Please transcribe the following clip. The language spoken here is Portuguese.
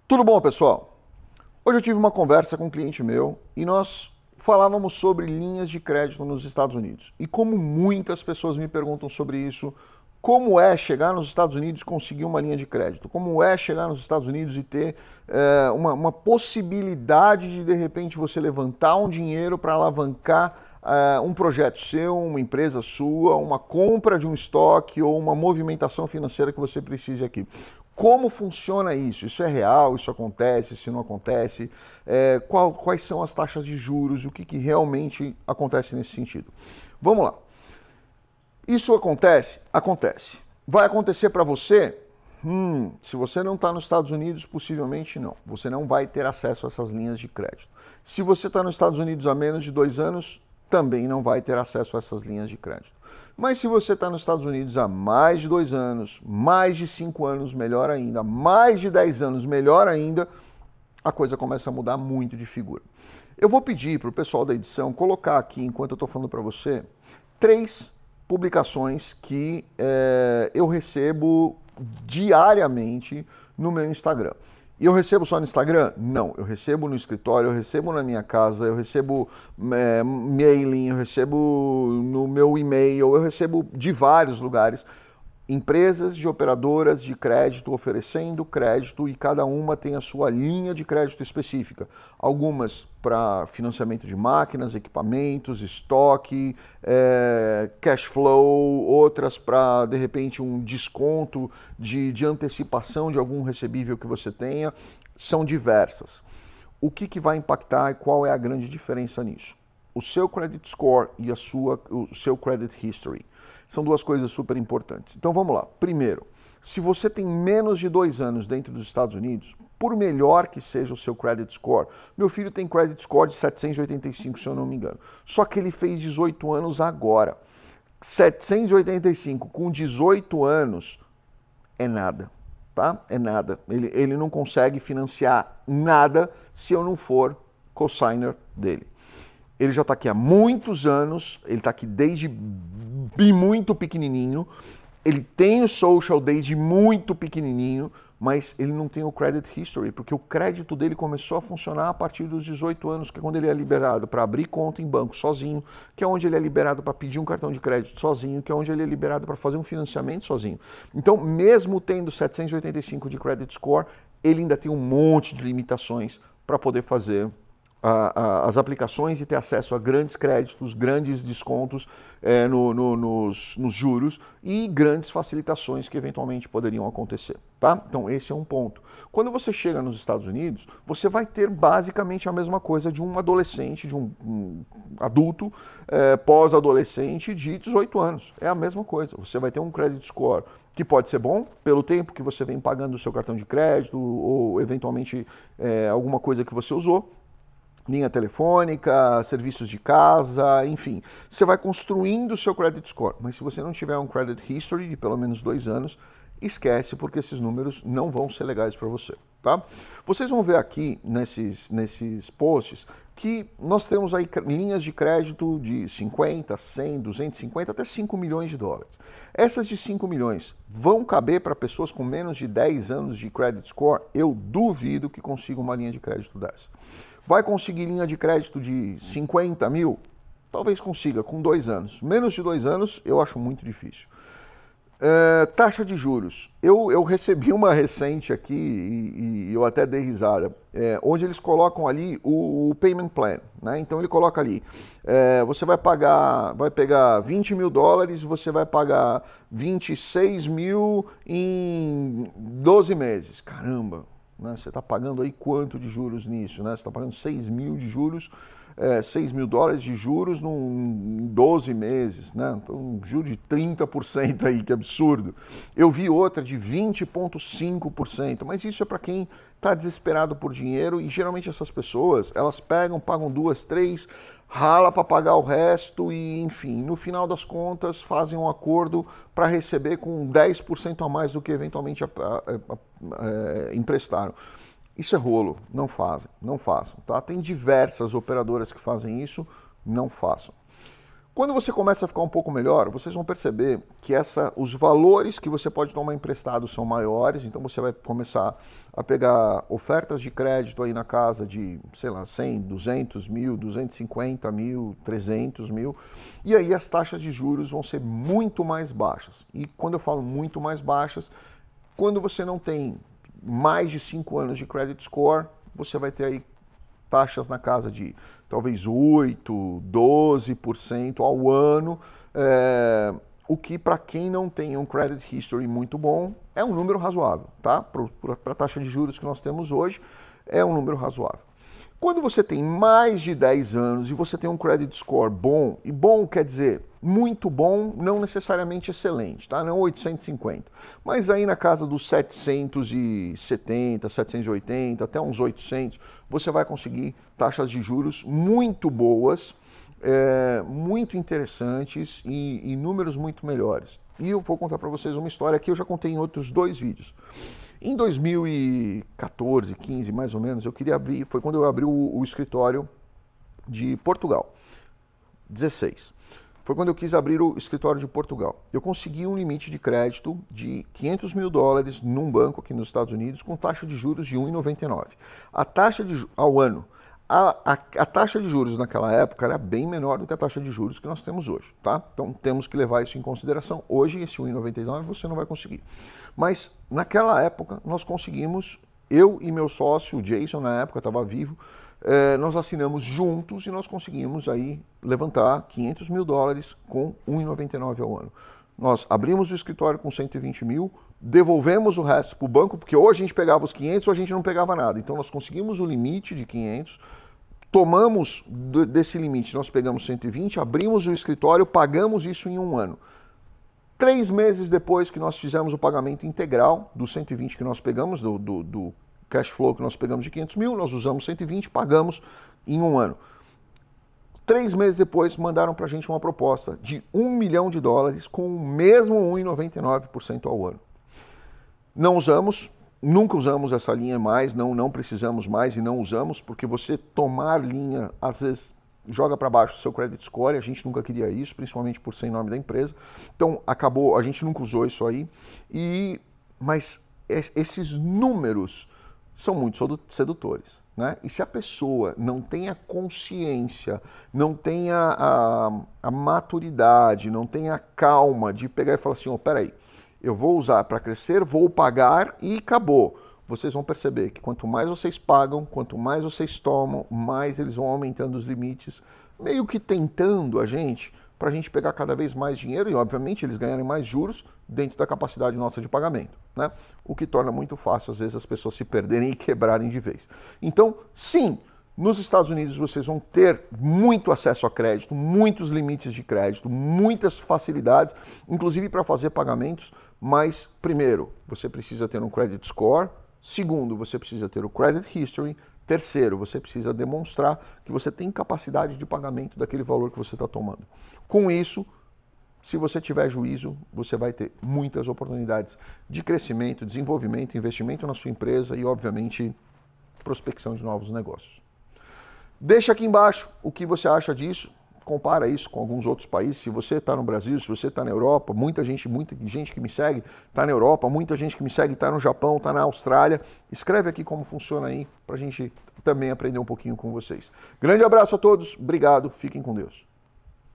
Tudo bom, pessoal? Hoje eu tive uma conversa com um cliente meu e nós falávamos sobre linhas de crédito nos Estados Unidos. E como muitas pessoas me perguntam sobre isso, como é chegar nos Estados Unidos e conseguir uma linha de crédito? Como é chegar nos Estados Unidos e ter uma possibilidade de repente, você levantar um dinheiro para alavancar um projeto seu, uma empresa sua, uma compra de um estoque ou uma movimentação financeira que você precise aqui. Como funciona isso? Isso é real? Isso acontece? Se não acontece? Quais são as taxas de juros? O que realmente acontece nesse sentido? Vamos lá. Isso acontece? Acontece. Vai acontecer para você? Se você não está nos Estados Unidos, possivelmente não. Você não vai ter acesso a essas linhas de crédito. Se você está nos Estados Unidos há menos de 2 anos, também não vai ter acesso a essas linhas de crédito. Mas se você está nos Estados Unidos há mais de 2 anos, mais de 5 anos, melhor ainda, mais de 10 anos, melhor ainda, a coisa começa a mudar muito de figura. Eu vou pedir para o pessoal da edição colocar aqui, enquanto eu estou falando para você, 3 publicações que eu recebo diariamente no meu Instagram. E eu recebo só no Instagram? Não, eu recebo no escritório, eu recebo na minha casa, eu recebo mailing, eu recebo no meu e-mail, eu recebo de vários lugares. Empresas de operadoras de crédito oferecendo crédito e cada uma tem a sua linha de crédito específica. Algumas para financiamento de máquinas, equipamentos, estoque, cash flow, outras para, de repente, um desconto de antecipação de algum recebível que você tenha. São diversas. O que vai impactar e qual é a grande diferença nisso? O seu credit score e o seu credit history. São duas coisas super importantes. Então vamos lá. Primeiro, se você tem menos de 2 anos dentro dos Estados Unidos, por melhor que seja o seu credit score, meu filho tem credit score de 785, se eu não me engano. Só que ele fez 18 anos agora. 785 com 18 anos é nada, tá? É nada. Ele não consegue financiar nada se eu não for co-signer dele. Ele já está aqui há muitos anos, ele está aqui desde muito pequenininho, ele tem o social desde muito pequenininho, mas ele não tem o credit history, porque o crédito dele começou a funcionar a partir dos 18 anos, que é quando ele é liberado para abrir conta em banco sozinho, que é onde ele é liberado para pedir um cartão de crédito sozinho, que é onde ele é liberado para fazer um financiamento sozinho. Então, mesmo tendo 785 de credit score, ele ainda tem um monte de limitações para poder fazer as aplicações e ter acesso a grandes créditos, grandes descontos nos juros e grandes facilitações que eventualmente poderiam acontecer, tá? Então esse é um ponto. Quando você chega nos Estados Unidos, você vai ter basicamente a mesma coisa de um adolescente, de um adulto pós-adolescente de 18 anos. É a mesma coisa. Você vai ter um credit score que pode ser bom pelo tempo que você vem pagando o seu cartão de crédito ou eventualmente alguma coisa que você usou, linha telefônica, serviços de casa, enfim. Você vai construindo o seu credit score, mas se você não tiver um credit history de pelo menos 2 anos, esquece, porque esses números não vão ser legais para você, tá? Vocês vão ver aqui nesses posts que nós temos aí linhas de crédito de 50, 100, 250 até 5 milhões de dólares. Essas de 5 milhões vão caber para pessoas com menos de 10 anos de credit score? Eu duvido que consigam uma linha de crédito dessa. Vai conseguir linha de crédito de 50 mil? Talvez consiga, com 2 anos. Menos de 2 anos, eu acho muito difícil. Taxa de juros. Eu recebi uma recente aqui e eu até dei risada, onde eles colocam ali o payment plan, né? Então ele coloca ali, você vai pegar 20 mil dólares, você vai pagar 26 mil em 12 meses. Caramba! Né? Você está pagando aí quanto de juros nisso? Né? Você está pagando 6 mil de juros, 6 mil dólares de juros em 12 meses. Né? Então, um juro de 30% aí, que absurdo. Eu vi outra de 20,5%, mas isso é para quem está desesperado por dinheiro e geralmente essas pessoas, elas pagam 2, 3, rala para pagar o resto e, enfim, no final das contas fazem um acordo para receber com 10% a mais do que eventualmente emprestaram. Isso é rolo, não fazem, não façam, tá? Tem diversas operadoras que fazem isso, não façam. Quando você começa a ficar um pouco melhor, vocês vão perceber que os valores que você pode tomar emprestado são maiores, então você vai começar a pegar ofertas de crédito aí na casa de, sei lá, 100, 200 mil, 250 mil, 300 mil, e aí as taxas de juros vão ser muito mais baixas. E quando eu falo muito mais baixas, quando você não tem mais de 5 anos de credit score, você vai ter aí taxas na casa de talvez 8%, 12% ao ano, o que para quem não tem um credit history muito bom é um número razoável, tá? Para a taxa de juros que nós temos hoje, é um número razoável. Quando você tem mais de 10 anos e você tem um credit score bom, e bom quer dizer muito bom, não necessariamente excelente, tá? Não 850, mas aí na casa dos 770, 780, até uns 800, você vai conseguir taxas de juros muito boas, muito interessantes e números muito melhores. E eu vou contar para vocês uma história que eu já contei em outros 2 vídeos. Em 2014, 15 mais ou menos, eu queria abrir, foi quando eu abri o escritório de Portugal, 16. Foi quando eu quis abrir o escritório de Portugal. Eu consegui um limite de crédito de 500 mil dólares num banco aqui nos Estados Unidos com taxa de juros de 1,99. A taxa de ao ano, a taxa de juros naquela época era bem menor do que a taxa de juros que nós temos hoje, tá? Então temos que levar isso em consideração. Hoje esse 1,99 você não vai conseguir. Mas naquela época nós conseguimos, eu e meu sócio, o Jason, na época estava vivo, nós assinamos juntos e nós conseguimos aí levantar 500 mil dólares com 1,99 ao ano. Nós abrimos o escritório com 120 mil, devolvemos o resto para o banco, porque ou a gente pegava os 500 ou a gente não pegava nada. Então nós conseguimos o limite de 500, tomamos desse limite, nós pegamos 120, abrimos o escritório, pagamos isso em 1 ano. 3 meses depois que nós fizemos o pagamento integral dos 120 que nós pegamos, do cash flow que nós pegamos de 500 mil, nós usamos 120, pagamos em 1 ano. 3 meses depois, mandaram para a gente uma proposta de 1 milhão de dólares com o mesmo 1,99% ao ano. Não usamos, nunca usamos essa linha mais, não precisamos mais e não usamos, porque você tomar linha, às vezes, joga para baixo o seu credit score, a gente nunca queria isso, principalmente por ser em nome da empresa. Então, acabou, a gente nunca usou isso aí, mas esses números são muito sedutores, né? E se a pessoa não tem a consciência, não tem a maturidade, não tem a calma de pegar e falar assim, peraí, eu vou usar para crescer, vou pagar e acabou. Vocês vão perceber que quanto mais vocês pagam, quanto mais vocês tomam, mais eles vão aumentando os limites, meio que tentando a gente, para a gente pegar cada vez mais dinheiro e, obviamente, eles ganharem mais juros dentro da capacidade nossa de pagamento, né? O que torna muito fácil, às vezes, as pessoas se perderem e quebrarem de vez. Então, sim, nos Estados Unidos vocês vão ter muito acesso a crédito, muitos limites de crédito, muitas facilidades, inclusive para fazer pagamentos, mas, primeiro, você precisa ter um credit score, segundo, você precisa ter o credit history, terceiro, você precisa demonstrar que você tem capacidade de pagamento daquele valor que você está tomando. Com isso, se você tiver juízo, você vai ter muitas oportunidades de crescimento, desenvolvimento, investimento na sua empresa e, obviamente, prospecção de novos negócios. Deixa aqui embaixo o que você acha disso. Compara isso com alguns outros países. Se você está no Brasil, se você está na Europa, muita gente que me segue está na Europa, muita gente que me segue está no Japão, está na Austrália. Escreve aqui como funciona aí para a gente também aprender um pouquinho com vocês. Grande abraço a todos, obrigado, fiquem com Deus.